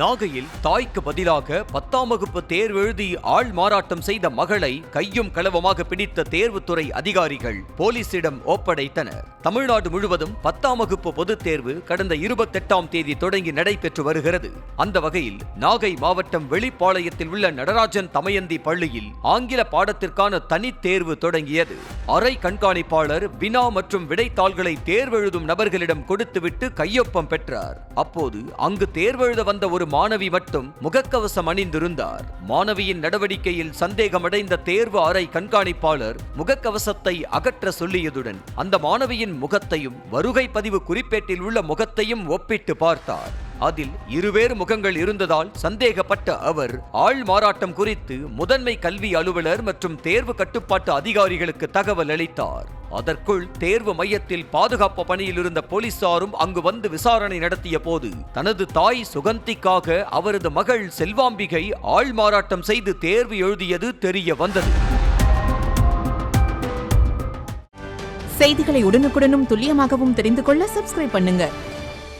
நாகையில் தாய்க்கு பதிலாக 10ஆம் வகுப்பு தேர்வு எழுதி ஆள் மாறாட்டம் செய்த மகளை கையும் களவுமாக பிடித்த தேர்வுத்துறை அதிகாரிகள் போலீசிடம் ஒப்படைத்தனர். தமிழ்நாடு முழுவதும் 10ஆம் வகுப்பு பொதுத் தேர்வு கடந்த 28ஆம் தேதி தொடங்கி நடைபெற்று வருகிறது. அந்த வகையில் நாகை மாவட்டம் வெளிப்பாளையத்தில் உள்ள நடராஜன் தமயந்தி பள்ளியில் ஆங்கில பாடத்திற்கான தனித் தேர்வு தொடங்கியது. அறை கண்காணிப்பாளர் வினா மற்றும் விடைத்தாள்களை தேர்வெழுதும் நபர்களிடம் கொடுத்துவிட்டு கையொப்பம் பெற்றார். அப்போது அங்கு தேர்வெழுத வந்த ஒரு மாணவி மட்டும் முகக்கவசம் அணிந்திருந்தார். மாணவியின் நடவடிக்கையில் சந்தேகமடைந்த தேர்வு அறை கண்காணிப்பாளர் முகக்கவசத்தை அகற்ற சொல்லியதுடன் அந்த மாணவியின் முகத்தையும் வருகை பதிவு குறிப்பேட்டில் உள்ள முகத்தையும் ஒப்பிட்டு பார்த்தார். அதில் இருவேறு முகங்கள் இருந்ததால் சந்தேகப்பட்ட அவர் ஆள் மாறாட்டம் குறித்து முதன்மை கல்வி அலுவலர் மற்றும் தேர்வு கட்டுப்பாட்டு அதிகாரிகளுக்கு தகவல் அளித்தார். அதற்குள் தேர்வு மையத்தில் பாதுகாப்பு பணியில் இருந்த போலீசாரும் அங்கு வந்து விசாரணை நடத்திய போது தனது தாய் சுகந்திக்காக அவரது மகள் செல்வாம்பிகை ஆள் மாறாட்டம் செய்து தேர்வு எழுதியது தெரிய வந்தது. செய்திகளை உடனுக்குடனும் துல்லியமாகவும் தெரிந்து கொள்ள சப்ஸ்கிரைப் பண்ணுங்க.